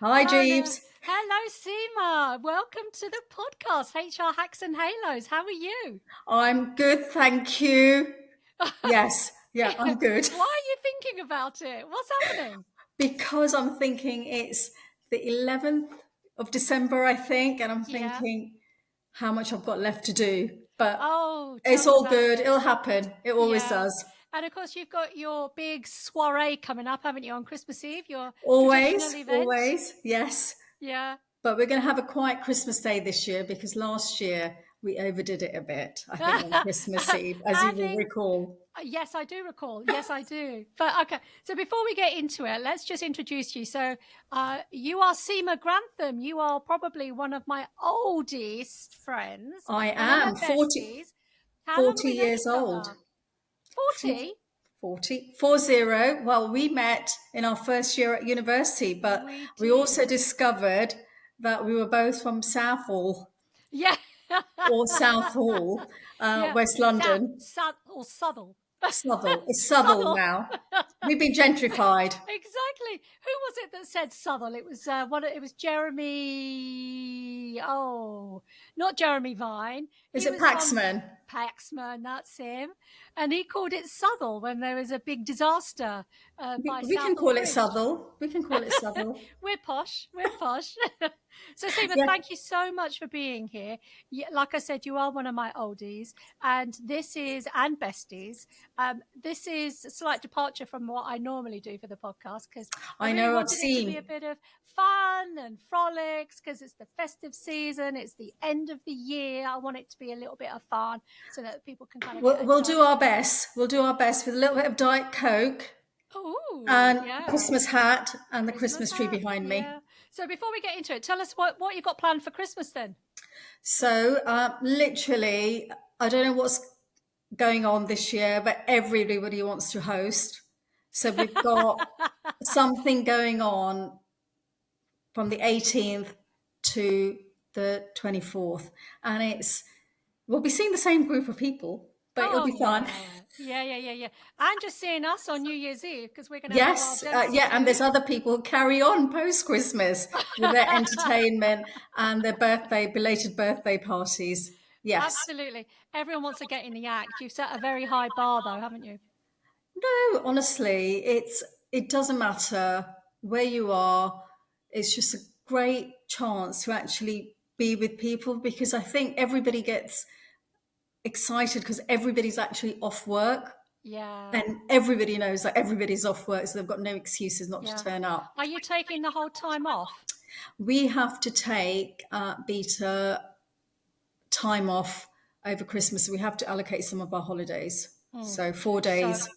Hi, Hello, Jeeves. hello, Seema. Welcome to the podcast, HR Hacks and Halos. How are you? I'm good, thank you. Yes, yeah, I'm good. Why are you thinking about it? What's happening? Because I'm thinking it's the 11th of December, I think, and I'm Yeah. thinking how much I've got left to do. But Oh, tell it's me all about good. it. It'll happen. It always Yeah. does. And of course, you've got your big soiree coming up, haven't you, on Christmas Eve? Your traditional Always, event. always, yes. Yeah. But we're going to have a quiet Christmas Day this year because last year we overdid it a bit, I think, on Christmas Eve, as you will Having recall. Yes, I do recall. Yes, I do. But okay, so before we get into it, let's just introduce you. So, you are Seema Grantham. You are probably one of my oldest friends, I one of my am 40, besties. How long have 40 we known years each old. other? 40? 40, 40. Well, we met in our first year at university, but We we also did. discovered that we were both from Southall Yeah. or Southall, Yeah. West London. Or Southall. Southall. It's Southall Southall. now. We've been gentrified. Exactly. Who was it that said Southall? It was it was Jeremy. Oh, not Jeremy Vine. Is He it was from Paxman? Paxman. That's him. And he called it Southall when there was a big disaster We, by we can Southall call it Bridge. Southall. We can call it Southall. We're posh. We're posh. So, Seema, Yeah. thank you so much for being here. Like I said, you are one of my oldies, and and besties. This is a slight departure from what I normally do for the podcast because I I really know, I've wanted it to be a seen. bit of fun and frolics because it's the festive season, it's the end of the year. I want it to be a little bit of fun so that people can kind of get a We'll do chance our to. best. We'll do our best with a little bit of Diet Coke Oh, and yeah. Christmas hat and the Christmas Christmas tree hat. behind me. Yeah. So before we get into it, tell us what you got planned for Christmas then. So, literally, I don't know what's going on this year, but everybody wants to host. So, we've got something going on from the 18th to the 24th. And we'll be seeing the same group of people, but it'll Oh be fun. yeah. Yeah. And just seeing us on New Year's Eve because we're going to have Jivan Yes, Dempsey yeah, and too. there's other people who carry on post Christmas with their entertainment and their belated birthday parties. Yes. Absolutely. Everyone wants to get in the act. You've set a very high bar though, haven't you? No, honestly, it doesn't matter where you are. It's just a great chance to actually be with people because I think everybody gets excited because everybody's actually off work Yeah. and everybody knows that everybody's off work, so they've got no excuses not to Yeah. turn up. Are you taking the whole time off? We have to take beta time off over Christmas. So we have to allocate some of our holidays. Hmm. So 4 days. So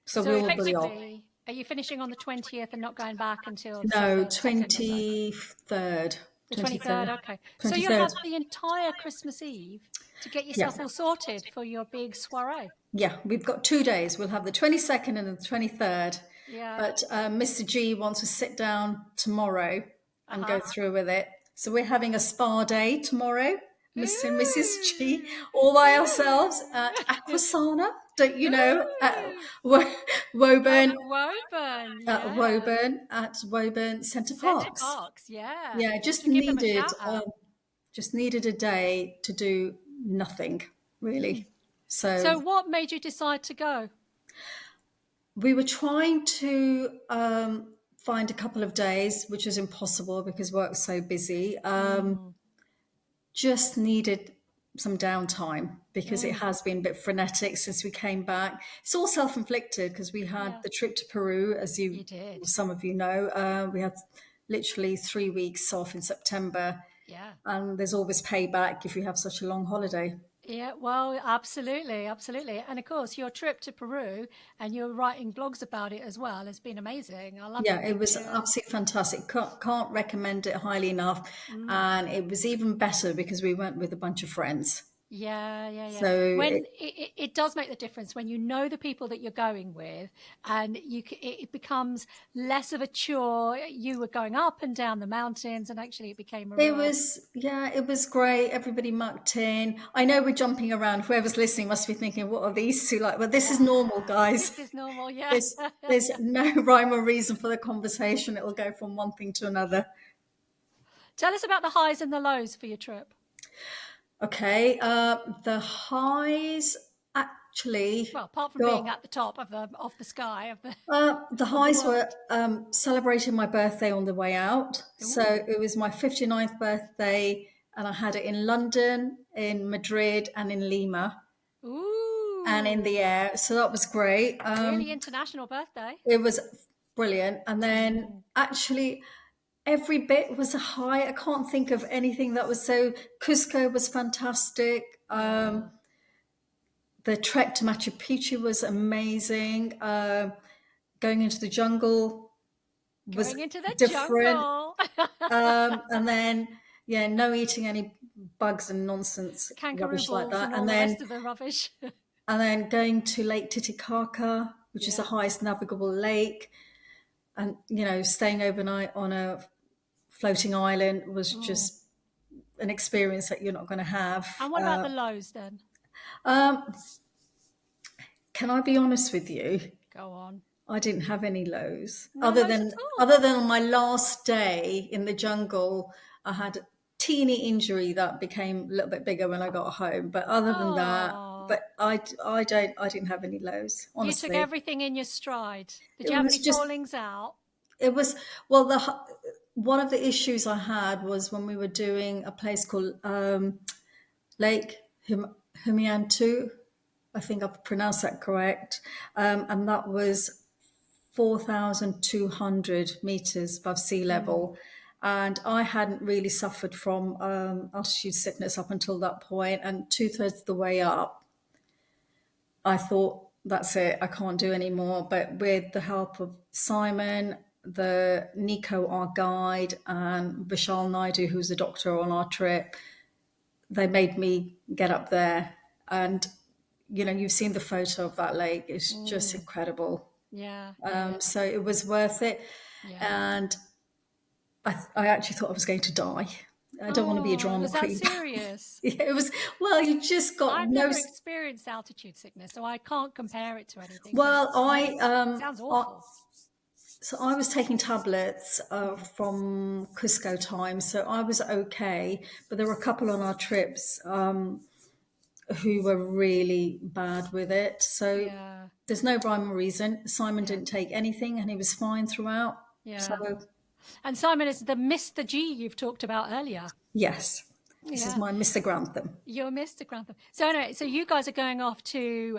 So so we'll be off. effectively, are you finishing on the 20th and not going back until say No, the 2nd or so? 23rd. The 23rd, 23rd. okay. So you'll 23rd. have the entire Christmas Eve to get Yeah. yourself all sorted for your big soiree. Yeah, we've got 2 days. We'll have the 22nd and the 23rd. Yeah. But Mr. G wants to sit down tomorrow and Uh-huh. go through with it. So we're having a spa day tomorrow, Mr. and Mrs. G, Ooh. all by ourselves at Ooh. Aquasana. Don't you know? At Ooh. Woburn, Woburn, at yeah. Woburn Centre Centre Parks. Parks, yeah. Yeah, We should give them a shout out. just needed a day to do nothing Mm. really. So So what made you decide to go? we were trying to find a couple of days, which was impossible because work's so busy. Mm. Just needed some downtime because it Mm. has been a bit frenetic since we came back. It's all self-inflicted because we had Yeah, the trip to Peru, as you did. some of you know. We had literally 3 weeks off in September, Yeah. and there's always payback if you have such a long holiday. Yeah, well, absolutely, absolutely. And of course, your trip to Peru and you're writing blogs about it as well has been amazing. I love the Yeah, it was pictures. absolutely fantastic. Can't recommend it highly enough. Mm. And it was even better because we went with a bunch of friends. Yeah, yeah, yeah. So When it does make the difference when you know the people that you're going with, and it becomes less of a chore. You were going up and down the mountains, and actually it became a it real was, yeah, it was great. Everybody mucked in. I know we're jumping around. Whoever's listening must be thinking, what are these two like? Well, this is normal, guys. this is normal. Yeah. There's no rhyme or reason for the conversation. It'll go from one thing to another. Tell us about the highs and the lows for your trip. Okay, the highs actually, Well, apart from being God, at the top of the sky of the the of the highs were world. celebrating my birthday on the way out. So Ooh, it was my 59th birthday, and I had it in London, in Madrid, and in Lima, and in the ooh, air. So that was great. really international birthday. It was brilliant. And then Mm, actually, every bit was a high. I can't think of anything that was so. Cusco was fantastic. yeah, The trek to Machu Picchu was amazing. Going into the jungle was going into the different. jungle. And then, yeah, no eating any bugs and nonsense Kangaroo rubbish like balls that. and all the rest of the rubbish. And then going to Lake Titicaca, which is the Yeah. highest navigable lake, and staying overnight on a floating island was Mm. just an experience that you're not going to have. And what about the lows then? Um, can I be honest with you? Go on. I didn't have any lows No other lows at than all. on my last day in the jungle. I had a teeny injury that became a little bit bigger when I got home, but other than that, Oh, but I didn't have any lows, you took honestly. everything in your stride. Did It you have was any just fallings out? it was well the one of the issues I had was when we were doing a place called Lake Humiantu. I think I've pronounced that correct, and that was 4,200 meters above sea Mm. level. And I hadn't really suffered from altitude sickness up until that point. And two-thirds of the way up, I thought, that's it, I can't do anymore. But with the help of Simon, the Nico, our guide, and Vishal Naidu, who's a doctor on our trip, they made me get up there. And, you've seen the photo of that lake. It's just Mm. incredible. Yeah, yeah, yeah, So it was worth it. yeah. And I actually thought I was going to die. I don't want to be a Oh, drama was that queen. serious? Yeah, it was, well, you just got I've no. never experienced altitude sickness, so I can't compare it to anything, but it Well, sounds awful. so I was taking tablets from Cusco time, so I was okay. But there were a couple on our trips who were really bad with it. So Yeah, there's no rhyme or reason. Simon yeah, didn't take anything, and he was fine throughout. So yeah. And Simon is the Mr. G you've talked about earlier. yes, this is Yeah, my Mr. Grantham. you're Mr. Grantham. So anyway, so you guys are going off to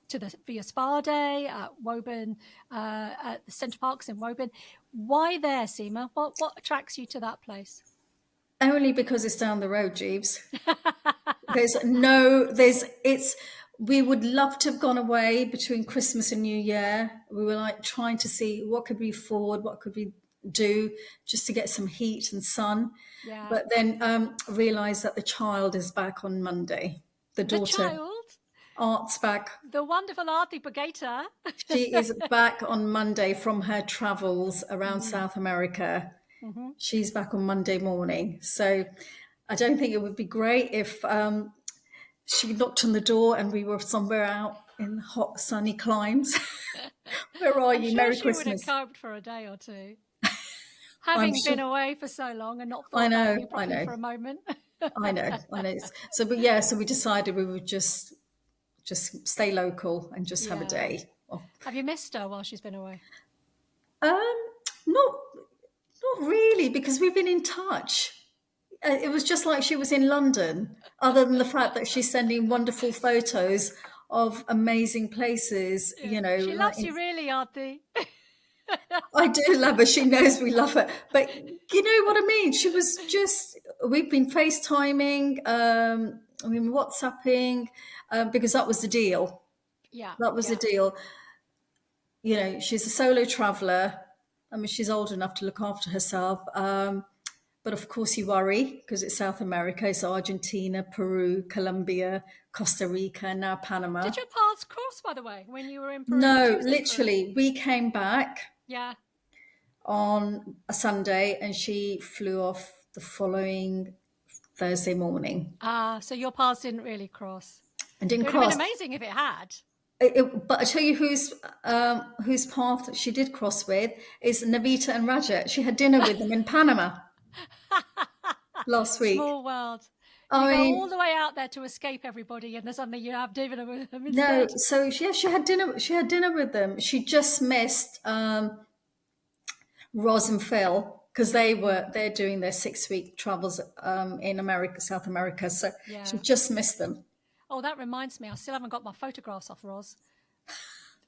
the for your spa day at Woburn, at the Centre Parks in Woburn. Why there, Seema? What attracts you to that place? Only because it's down the road, Jeeves. It's, we would love to have gone away between Christmas and New Year. We were like trying to see what could we afford, what could we do just to get some heat and sun. Yeah, But then realised that the child is back on Monday. The the daughter, child, Art's back. the wonderful Artie Bugata. She is back on Monday from her travels around Mm, South America. hmm. She's back on Monday morning. So I don't think it would be great if she knocked on the door and we were somewhere out in hot, sunny climes. Where are I'm you? sure Merry she would have Christmas. coped for a day or two, I'm having been sure. away for so long and not I thought about know. you I properly know. for a moment. I know. I know. So, but yeah. So we decided we would just stay local and just have a Yeah. day. Have you missed her while she's been away? Um, not not really, because we've been in touch. It was just like she was in London, other than the fact that she's sending wonderful photos of amazing places. Yeah. She Like loves you really, Artie. I do love her. She knows we love her. But you know what I mean? She was just, we've been FaceTiming, WhatsApping, because that was the deal. Yeah, That was the yeah. deal. She's a solo traveler. I mean, she's old enough to look after herself. But of course, you worry because it's South America. It's Argentina, Peru, Colombia, Costa Rica, and now Panama. Did your paths cross, by the way, when you were in Peru? Because she No, was in Peru. literally, we came back Yeah. on a Sunday and she flew off the following Thursday morning Ah, so your paths didn't really cross. and It didn't would have been cross. amazing if it had. But I tell you whose path she did cross with is Navita and Rajat. She had dinner with them in Panama last week. Small world. You I go all mean, the way out there to escape everybody, and then suddenly you have dinner with them no, instead. so yeah, she had dinner. She had dinner with them. She just missed Roz and Phil because they're doing their 6 week travels in America, South America. So she Yeah. just missed them. Oh, that reminds me. I still haven't got my photographs off Roz.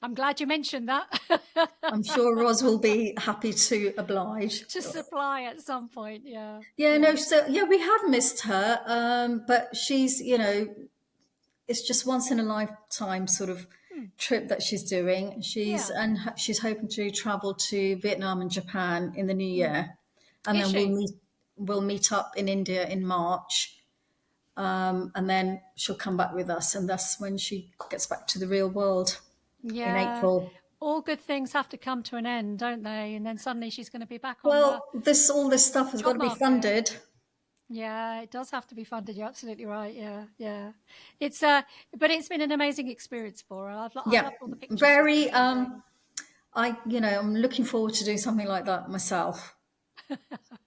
I'm glad you mentioned that. I'm sure Roz will be happy to oblige. To supply at some point. Yeah. Yeah, no, Yeah. so yeah, we have missed her, but she's, it's just once in a lifetime sort of Hmm. trip that she's doing. Yeah. She's hoping to travel to Vietnam and Japan in the new Hmm. year, and Is then she? we'll meet up in India in March, and then she'll come back with us, and that's when she gets back to the real world in Yeah. April. All good things have to come to an end, don't they? And then suddenly she's going to be back on the Well, this all this stuff has got job to be market. funded. Yeah, it does have to be funded. You're absolutely right. Yeah, yeah. It's but it's been an amazing experience for her. I've Yeah, loved all the pictures she's been very. sending. I'm looking forward to doing something like that myself.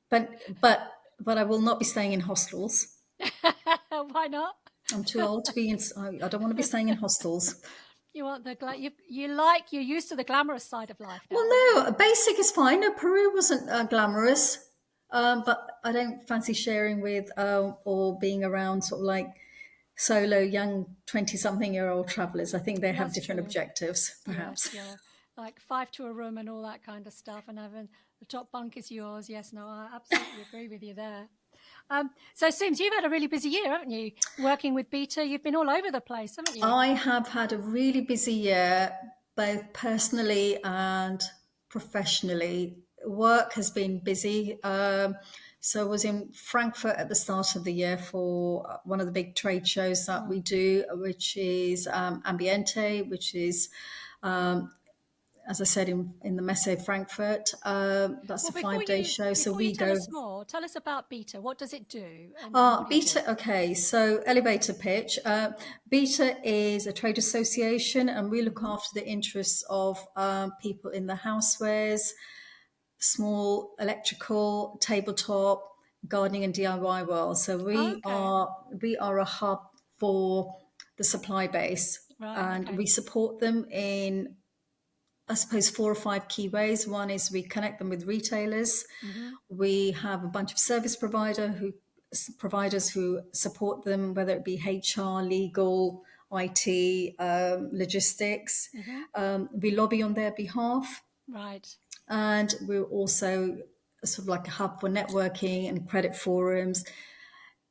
But I will not be staying in hostels. Why not? I'm too old to be in. I don't want to be staying in hostels. You want the you're used to the glamorous side of life Well, now, aren't you? no, basic is fine. No, Peru wasn't glamorous, but I don't fancy sharing with or being around sort of like solo young 20-something-year-old travelers. I think they have That's different true. objectives, Yes, perhaps. yeah. Like 5 to a room and all that kind of stuff, and having the top bunk is yours. Yes, no, I absolutely agree with you there. So it seems you've had a really busy year, haven't you? Working with BHETA, you've been all over the place, haven't you? I have had a really busy year, both personally and professionally. Work has been busy. So I was in Frankfurt at the start of the year for one of the big trade shows that we do, which is Ambiente, which is, as I said, in the Messe Frankfurt. That's Well, a 5 day show. So before you we tell go. us more, tell us about BHETA. What does it do, and what do you do? Beta, okay, so elevator pitch. Beta is a trade association, and we look Hmm. after the interests of people in the housewares, small electrical, tabletop, gardening, and DIY world. So Oh, okay. we are a hub for the supply base, Right. and Okay. we support them in, I suppose, 4 or 5 key ways. One is we connect them with retailers. Hmm. We have a bunch of service providers who support them, whether it be HR, legal, IT, logistics. Hmm. We lobby on their behalf, Right. and we're also sort of like a hub for networking and credit forums,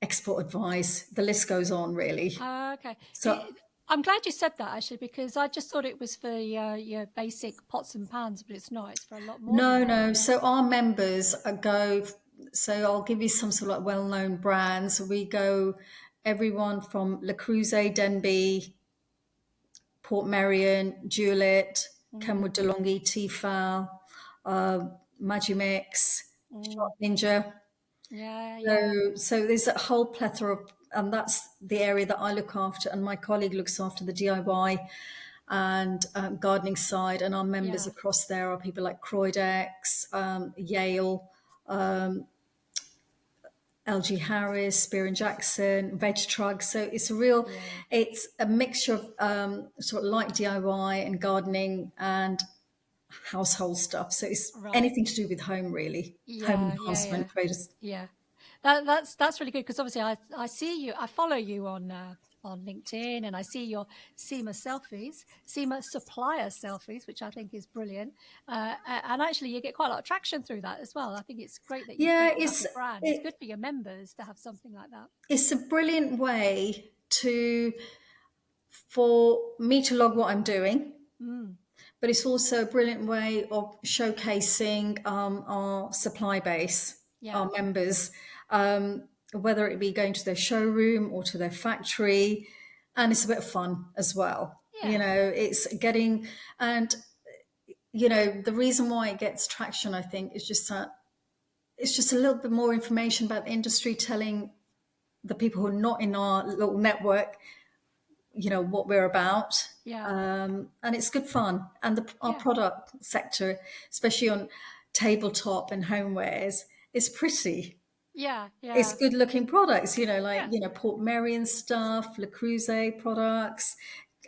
export advice. The list goes on, really. Okay. So I'm glad you said that actually, because I just thought it was for your basic pots and pans, but it's not. It's for a lot more than no, that. no. So our members go. So I'll give you some sort of like well-known brands. We go everyone from Le Creuset, Denby, Port Merion, Juliet, Mm, Kenwood DeLonghi, Tefal, Magimix, mm. Shop Ninja. Yeah, yeah, So there's a whole plethora of, and that's the area that I look after, and my colleague looks after the DIY and gardening side. And our members yeah. across there are people like Croydex, Yale, LG Harris, Spear and Jackson, Veg Trug. So Yeah. it's a mixture of sort of light DIY and gardening and household stuff. So it's Right. anything to do with home, really, home Yeah, yeah, yeah, enhancement, traders. yeah. That's really good, because obviously I see you. I follow you on LinkedIn, and I see your SEMA selfies, SEMA supplier selfies, which I think is brilliant. And actually, you get quite a lot of traction through that as well. I think it's great that you've Yeah, built up your brand. It's good it, for your members to have something like that. it's a brilliant way to for me to log what I'm doing, Mm, but it's also a brilliant way of showcasing our supply base. our members, whether it be going to their showroom or to their factory. And it's a bit of fun as well. It's getting, and, the reason why it gets traction, I think, is just that it's just a little bit more information about the industry, telling the people who are not in our little network, what we're about. And it's good fun. And our product sector, especially on tabletop and homewares, is pretty. It's good looking products, Port Merion stuff, Le Creuset products.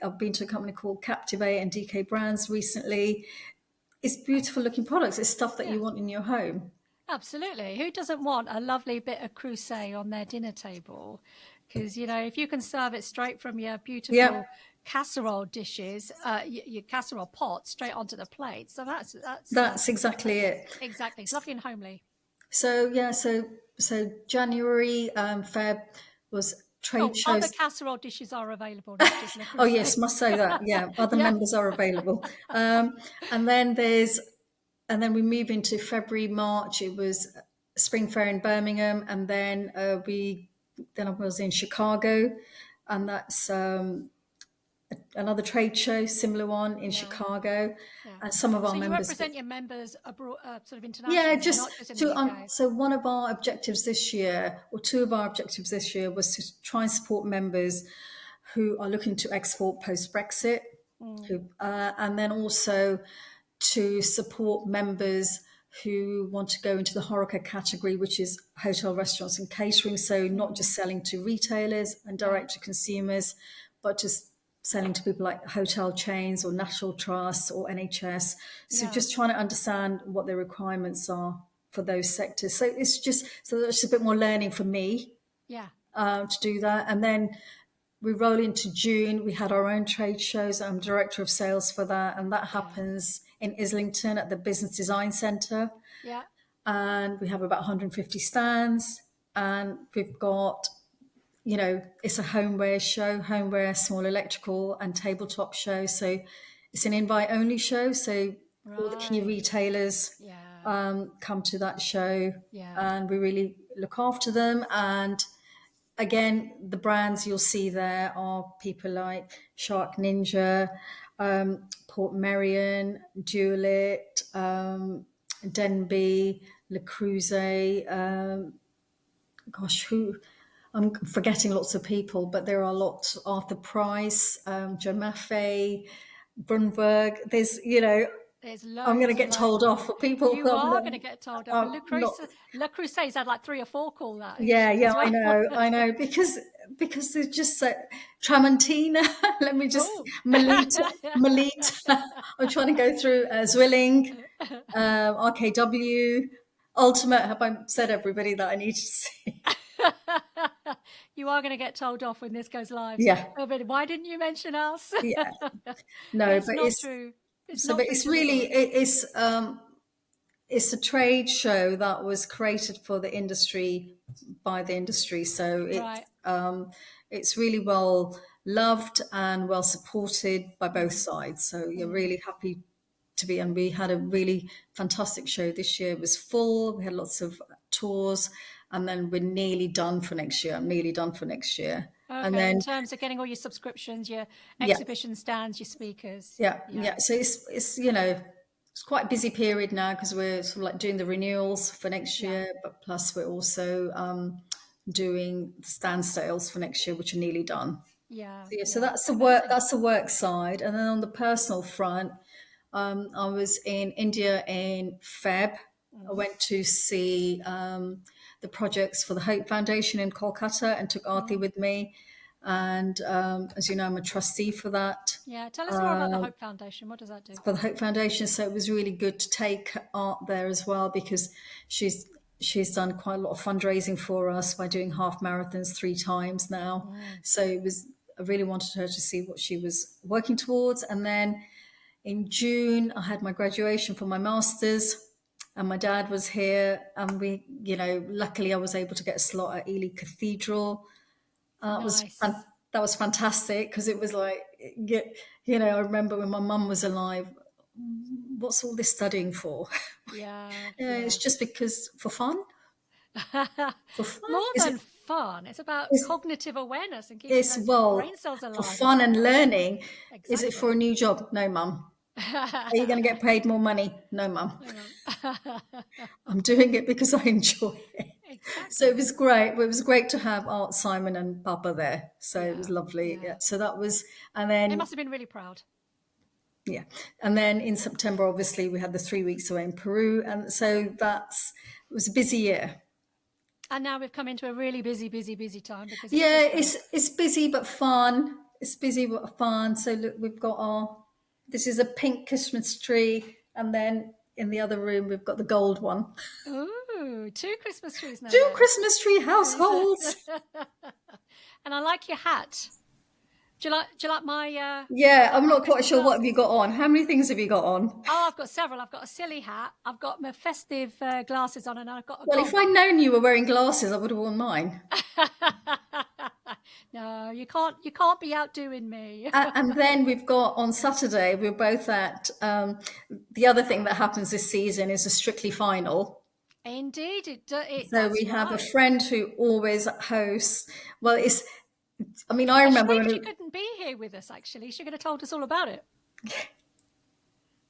I've been to a company called Captivate and DK Brands recently. It's beautiful looking products. It's stuff that you want in your home. Absolutely. Who doesn't want a lovely bit of crusade on their dinner table? Because, if you can serve it straight from your beautiful casserole dishes, your casserole pot straight onto the plate. So that's exactly it. Exactly. It's lovely and homely. So, so January, Feb was trade shows. Other casserole dishes are available, not just Le Creuset. Oh, yes, must say that. Yeah, other members are available. And then we move into February, March. It was Spring Fair in Birmingham, and then I was in Chicago, and that's another trade show, similar one in Chicago. And some of our members. So you represent your members abroad, sort of internationally, not just in the UK. So one of our objectives this year, or two of our objectives this year, was to try and support members who are looking to export post-Brexit, and then also to support members who want to go into the HoReCa category, which is hotel, restaurants and catering. So not just selling to retailers and direct to consumers, but just selling to people like hotel chains or national trusts or NHS. So just trying to understand what their requirements are for those sectors. So it's just, that's a bit more learning for me to do that. And then we roll into June. We had our own trade shows. I'm director of sales for that. And that happens in Islington at the Business Design Centre. And we have about 150 stands. And we've got, it's a homeware show, small electrical and tabletop show. So it's an invite-only show. So all the key retailers come to that show. And we really look after them. And again, the brands you'll see there are people like Shark Ninja, Port Merion, Dualit, Denby, Le Creuset, I'm forgetting lots of people, but there are lots. Arthur Price, Joe Maffei, Brunberg. There's I'm going to get told off for people. You are going to get told off. Le Cruzet's had like 3 or 4 call that. Yeah, I know, because they're just so Tramontina. Let me just Melita. I'm trying to go through Zwilling, RKW, Ultimate. Have I said everybody that I need to see? You are going to get told off when this goes live. Yeah. Oh, but why didn't you mention us? Yeah. No, but it's not true. It's a trade show that was created for the industry by the industry. So it's really well loved and well supported by both sides. So you're really happy to be. And we had a really fantastic show this year. It was full. We had lots of tours. And then we're nearly done for next year. Okay, and then in terms of getting all your subscriptions, your exhibition stands, your speakers. Yeah. So it's quite a busy period now because we're sort of like doing the renewals for next year, but plus we're also doing the stand sales for next year, which are nearly done. So that's the work. That's the work side, and then on the personal front, I was in India in Feb. I went to see the projects for the Hope Foundation in Kolkata and took Aarti with me. And as you know, I'm a trustee for that. Yeah, tell us more about the Hope Foundation. What does that do? For the Hope Foundation, so it was really good to take Art there as well because she's done quite a lot of fundraising for us by doing half marathons 3 times now. So I really wanted her to see what she was working towards. And then in June, I had my graduation for my master's. And my dad was here, and we, luckily I was able to get a slot at Ely Cathedral. Nice. That was fantastic because it was like, I remember when my mum was alive, what's all this studying for? It's just because for fun. For fun? More Is it? than fun, it's about Is, cognitive awareness and keeping it's those brain well cells for alive and fun and stimulated. learning. Is it for a Exactly. new job? No, mum. Are you going to get paid more money? No, mum. Hang I'm doing it because I enjoy it. So it Exactly. was great. It was great to have Art, Simon, and Papa there. So it was Yeah, lovely. Yeah. yeah. So that was, and They then must have been really proud. yeah, and then in September, obviously, we had the 3 weeks away in Peru, and so it was a busy year. And now we've come into a really busy, busy, busy time because it's Yeah, Christmas. it's busy but fun. It's busy but fun. So look, we've got our. This is a pink Christmas tree, and then in the other room we've got the gold one. Ooh, two Christmas trees, no Two less. Christmas tree households. And I like your hat. Do you like Yeah, I'm my not quite Christmas sure what have you glasses? got on. How many things have you got on? Oh, I've got several. I've got a silly hat. I've got my festive glasses on, and I've got a Well, if gold I'd one. known you were wearing glasses, I would have worn mine. No, you can't. You can't be outdoing me. And then we've got on Saturday, we're both at the other thing that happens this season is a Strictly final. Indeed, it. So That's we have a right. friend who always hosts. Well, I mean, I A remember shame when she couldn't be here with us. Actually, she could have told us all about it.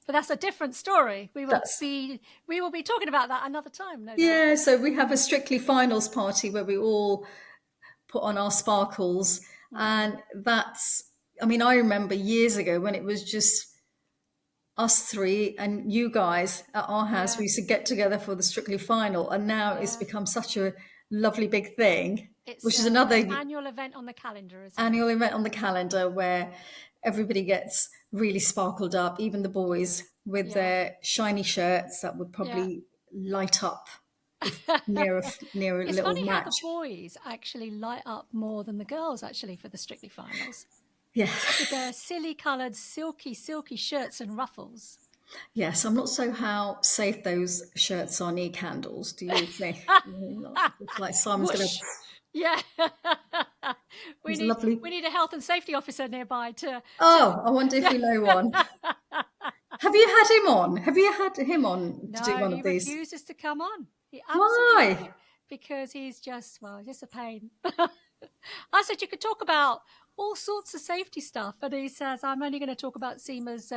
But that's a different story. that's, We will be talking about that another time, no doubt. yeah, so we have a Strictly finals party where we all put on our sparkles. Mm, And I mean, I remember years ago when it was just us three and you guys at our house. yeah, We used to get together for the Strictly final, and now it's yeah. become such a lovely big thing, It's which is an another annual event on the calendar, isn't it? annual event on the calendar where everybody gets really sparkled up, even the boys with Yeah, their shiny shirts that would yeah. probably light up if near a It's little funny how the match. boys actually light up more than the girls actually for the Strictly finals Yeah. with their silly coloured, silky shirts and ruffles. Yes, I'm not so how safe those shirts are near candles. Do you think? It's like Simon's going to. Whoosh! Yeah, we He's need lovely. we need a health and safety officer nearby to. Oh, I wonder if we know one. Have you had him on? Have you had him on to do No, one he of these? refuses to come on. He absolutely Why? because he's just a pain. I said you could talk about all sorts of safety stuff, and he says I'm only going to talk about Seema's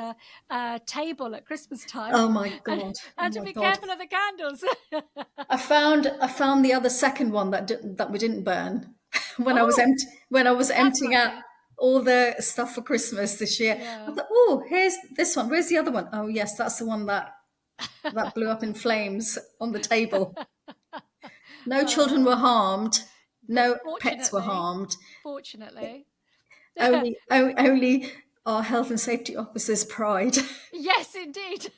table at Christmas time, Oh my and, God! Oh and to my be God! careful of the candles. I found the other second one that we didn't burn Oh, when I was that's emptying out lucky. all the stuff for Christmas this year. I Yeah. thought, oh, here's this one. Where's the other one? Oh yes, that's the one that blew up in flames on the table. No children were Oh, harmed. but No pets were fortunately, harmed. fortunately, Only our health and safety officer's pride yes, indeed.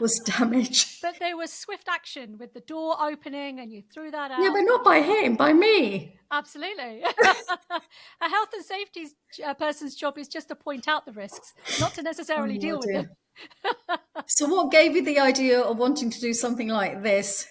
was damaged. But there was swift action with the door opening, and you threw that Yeah, but out, not and by him, by me. absolutely. A health and safety person's job is just to point out the risks, not to necessarily Oh deal with them. dear. So, what gave you the idea of wanting to do something like this?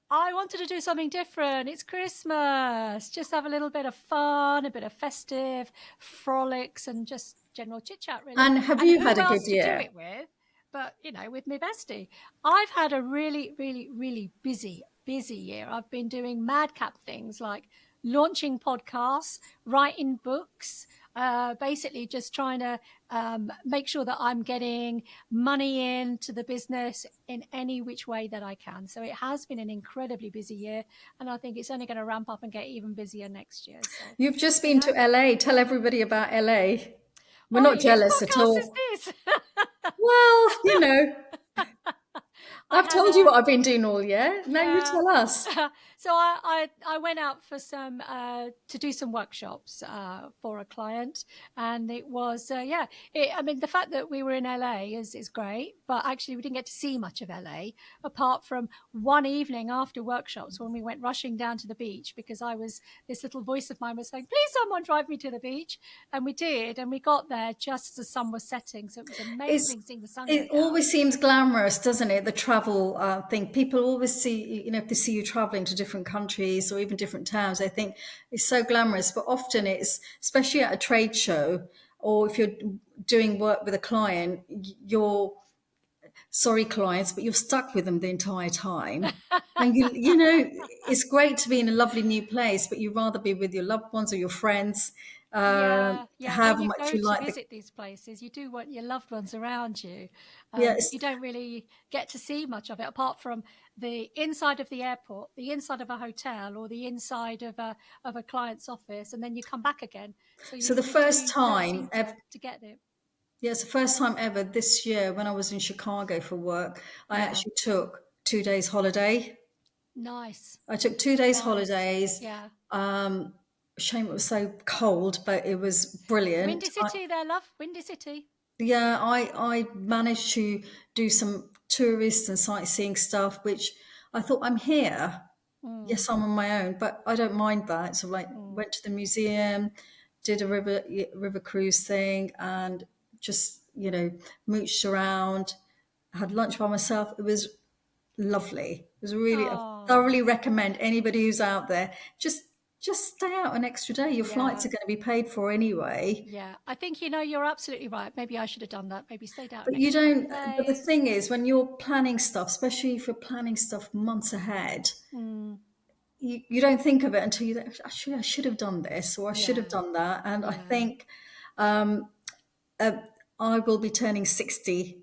I wanted to do something different. It's Christmas. Just have a little bit of fun, a bit of festive frolics, and just general chit chat, really. And have And you who had a good else to do year? it with? But, with my bestie. I've had a really, really, really busy year. I've been doing madcap things like launching podcasts, writing books, basically just trying to make sure that I'm getting money into the business in any which way that I can. So it has been an incredibly busy year, and I think it's only going to ramp up and get even busier next year. So, You've just been to LA. Tell everybody about LA. We're oh, not whose jealous at podcast all. is this? Well, I I've had told you what I've been doing all year. Now you yeah. tell us. So I went out for some to do some workshops for a client, and it was I mean, the fact that we were in LA is great, but actually we didn't get to see much of LA apart from one evening after workshops when we went rushing down to the beach because this little voice of mine was saying, please someone drive me to the beach, and we did, and we got there just as the sun was setting, so it was It's amazing seeing the sun go it down. always seems glamorous, doesn't it? The travel thing. People always see, if they see you traveling to different countries or even different towns, they think it's so glamorous. But often it's, especially at a trade show or if you're doing work with a client, you're sorry clients, but you're stuck with them the entire time. And you know, it's great to be in a lovely new place, but you'd rather be with your loved ones or your friends, Yeah, yeah. When however you much go you to like the. visit these places, you do want your loved ones around you. Yes. You don't really get to see much of it apart from the inside of the airport, the inside of a hotel, or the inside of a client's office, and then you come back again. So So the you first literally don't time seem ever, to get there. yeah, it's the first time ever this year when I was in Chicago for work, I Yeah, actually took 2 days holiday. nice, I took 2 days nice. holidays. Yeah, Um, Shame it was so cold, but it was brilliant. Windy City, there, love. Windy City. Yeah, I managed to do some tourist and sightseeing stuff, which I thought I'm here. Mm, Yes, I'm on my own, but I don't mind that. So like mm. went to the museum, did a river cruise thing, and just mooched around. Had lunch by myself. It was lovely. It was really, I Oh, thoroughly recommend anybody who's out there just stay out an extra day. Your flights yeah. are going to be paid for anyway. Yeah, I think you're absolutely right. Maybe I should have done that. Maybe stayed out an But you extra couple don't, of but the days. thing is, when you're planning stuff, especially if you're planning stuff months ahead, Mm, you don't think of it until you think, actually, I should have done this or I should have yeah, done that. And I yeah. think um, uh, I will be turning 60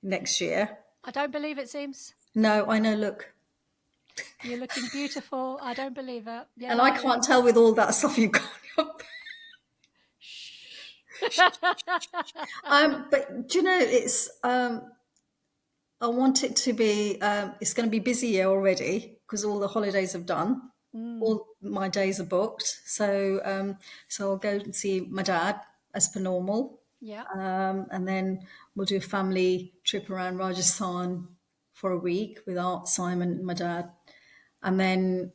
next year. I don't believe it, seems. No, I know, look. You're looking beautiful. I don't believe it. You're And I can't lying. tell with all that stuff you've got. Shh. But do you know, I want it to be, it's going to be busy year already because all the holidays have done. Mm, All my days are booked. So I'll go and see my dad as per normal. yeah. And then we'll do a family trip around Rajasthan for a week with Art, Simon, and my dad. And then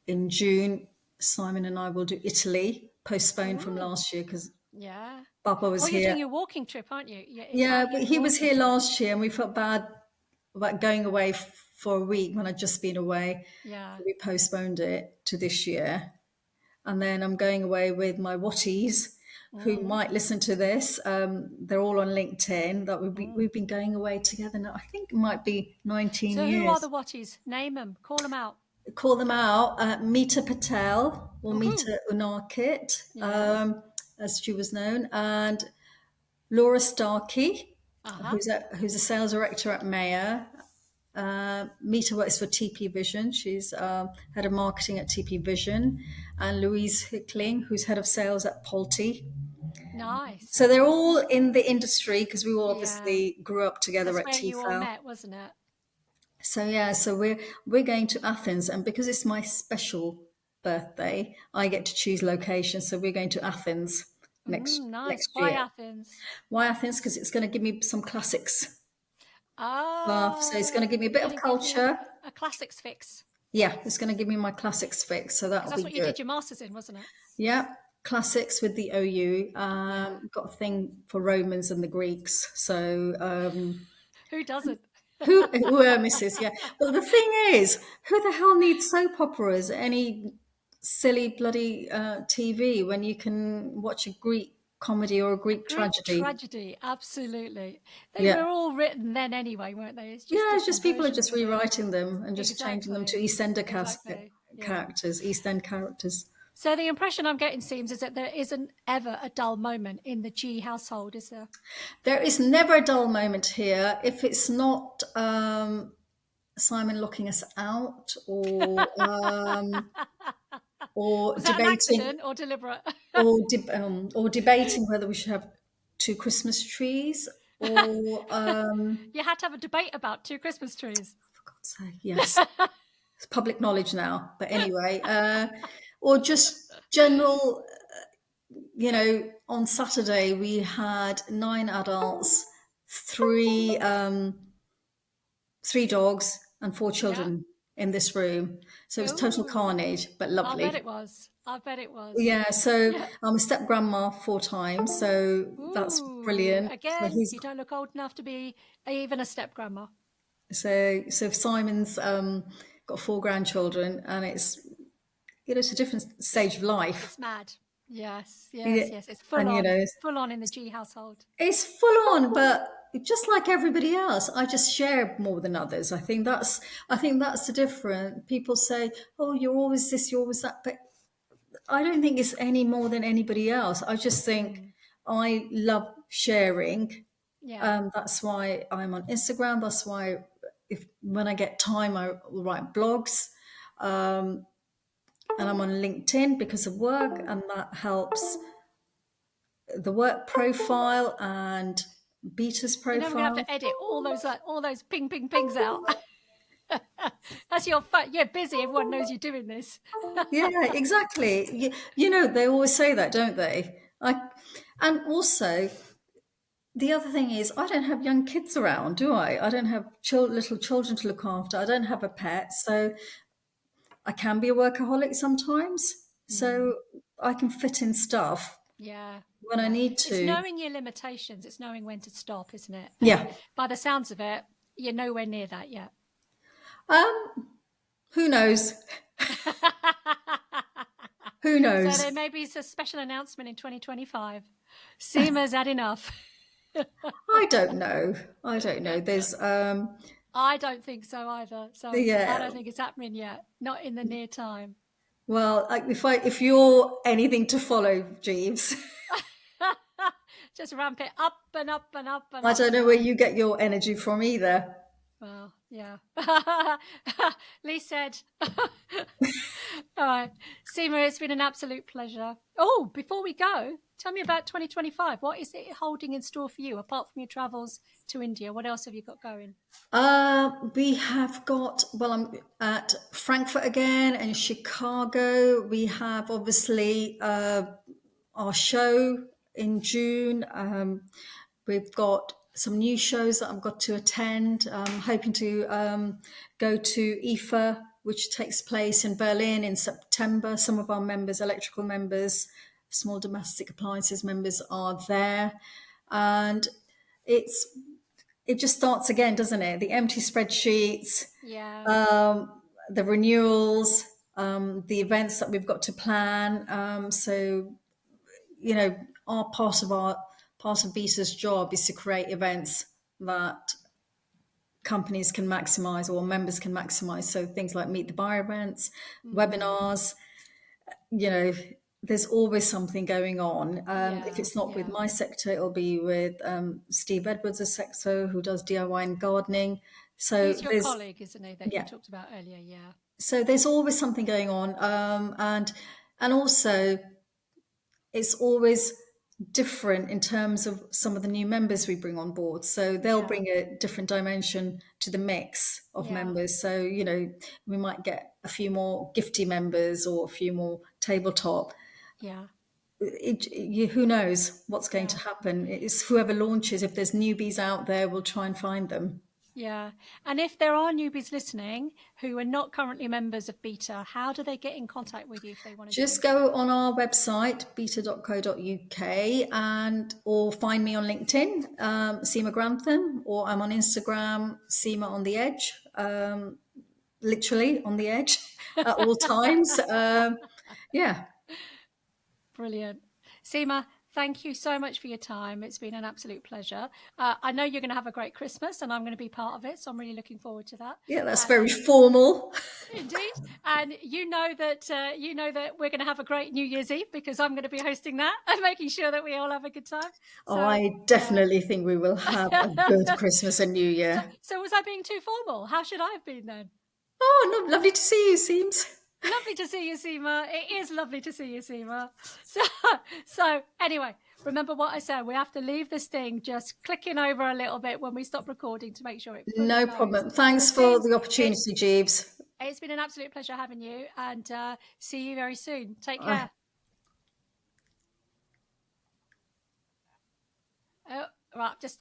in June, Simon and I will do Italy, postponed from Ooh, last year because yeah. Papa Oh, was you're here. doing your walking trip, aren't you? Your Yeah, but Italian he was walking here trip. last year and we felt bad about going away for a week when I'd just been away. Yeah. So we postponed it to this year. And then I'm going away with my Whatties who Mm, might listen to this. They're all on LinkedIn. That mm. we've been going away together now. I think it might be 19 So who are the years. Watties? Name them. Call them out. Call them out. Meeta Patel or Woohoo. Meeta Unarkit, Yes. as she was known, and Laura Starkey, Uh-huh. who's a sales director at Mayer. Mita works for TP Vision. She's head of marketing at TP Vision, and Louise Hickling, who's head of sales at Pulte. Nice. So they're all in the industry because we all Yeah. obviously grew up together That's at where you all TFL. met, wasn't it? So yeah, so we're going to Athens, and because it's my special birthday, I get to choose location. So we're going to Athens Nice. next Why year. Athens? Why Athens? Because it's going to give me some classics stuff. So it's going to Oh, give me a bit of gonna give you culture. a classics fix. Yeah, it's going to give me my classics fix, so Because that'll that's be what you good. did your masters in, wasn't it? Yeah, classics with the OU. Yeah. Got a thing for Romans and the Greeks. So Who doesn't? who are Mrs. Yeah. But the thing is, who the hell needs soap operas? Any silly bloody TV when you can watch a Greek comedy or a A Greek Greek tragedy? tragedy, absolutely. They Yeah. were all written then anyway, weren't they? It's just Yeah, it's just different people are versions just of it. rewriting them and just changing them to Exactly. EastEnder Exactly. Yeah. characters, East End characters. So the impression I'm getting seems is that there isn't ever a dull moment in the G household, is there? There is never a dull moment here if it's not Simon locking us out or Was that an debating accident or deliberate? or debating whether we should have two Christmas trees or You had to have a debate about two Christmas trees. for God's sake, yes, it's public knowledge now. But anyway, or just general. On Saturday we had 9 adults, three three dogs, and four Yeah. children in this room. So it was total Ooh, carnage, but I bet lovely. it was. I bet it was. Yeah, so Yeah. I'm a step grandma 4 times, so that's Ooh, brilliant. So again, he's you don't look old enough to be even a step grandma. so Simon's got four grandchildren, and it's a different stage of life. It's mad. Yes, Yeah, yes, yes. It's and full on in the G household. it's full on, but just like everybody else, I just share more than others. I think that's the difference. People say, "Oh, you're always this, you're always that," but I don't think it's any more than anybody else. I just think Mm. I love sharing. Yeah. That's why I'm on Instagram. That's why if when I get time, I will write blogs. Um, and I'm on LinkedIn because of work, and that helps the work profile and Beta's You know, we're gonna have profile. to edit all those pings out. That's your you're busy. Everyone knows you're doing this. Yeah, exactly. You know, they always say that, don't they? And also, the other thing is, I don't have young kids around, do I? I don't have little children to look after. I don't have a pet, so I can be a workaholic sometimes. Mm. So I can fit in stuff Yeah, when I yeah. need It's to. knowing your limitations. It's knowing when to stop, isn't it? And Yeah. by the sounds of it, you're nowhere near that yet. Who knows? Who So knows? there may be a special announcement in 2025. Seema's had enough. I don't know. I don't know. There's I don't think so either. So I yeah. don't think it's happening yet. Not in the near time. Well, if you're anything to follow, Jeeves, Just ramp it up and up and up and I up don't and know where up. you get your energy from either. Well, yeah. Lee said. All right. Seema, it's been an absolute pleasure. Oh, before we go, tell me about 2025. What is it holding in store for you, apart from your travels to India? What else have you got going? We have got, well, I'm at Frankfurt again and Chicago. We have obviously our show in June. We've got some new shows that I've got to attend. I'm hoping to go to IFA, which takes place in Berlin in September. Some of our members, electrical members, small domestic appliances members, are there. And it's it just starts again, doesn't it? The empty spreadsheets, Yeah. the renewals, the events that we've got to plan. So, you know, our part of Beta's job is to create events that companies can maximize or members can maximize. So things like meet the buyer events, Mm. webinars, you know, there's always something going on. If Yeah. it's not with Yeah. my sector, it'll be with Steve Edwards' sector, who does DIY and gardening. So He's your there's colleague, isn't he, that you yeah, talked about earlier? Yeah. so there's always something going on, and also it's always different in terms of some of the new members we bring on board. So they'll Yeah. bring a different dimension to the mix of Yeah. members. So, you know, we might get a few more gifty members or a few more tabletop. Yeah. Who knows what's going Yeah. to happen? It's whoever launches. If there's newbies out there, we'll try and find them. Yeah. And if there are newbies listening who are not currently members of Beta, how do they get in contact with you if they want to join? Just go on our website, beta.co.uk, and or find me on LinkedIn, Seema Grantham, or I'm on Instagram, Seema on the Edge, literally on the edge at all times. Yeah. Brilliant. Seema, thank you so much for your time. It's been an absolute pleasure. I know you're going to have a great Christmas and I'm going to be part of it. So I'm really looking forward to that. Yeah, that's And very formal. indeed. And you know that we're going to have a great New Year's Eve because I'm going to be hosting that and making sure that we all have a good time. Oh, So I definitely think we will have a good Christmas and New so, Year. so was I being too formal? How should I have been then? Oh, no, lovely to see you, Seems. Lovely to see you, Seema. It is lovely to see you, Seema. So anyway, remember what I said. We have to leave this thing just clicking over a little bit when we stop recording to make sure it fully No loads. problem. But Thanks for Seems, the opportunity, Jeeves. it's been an absolute pleasure having you and see you very soon. Take care. Oh, right, just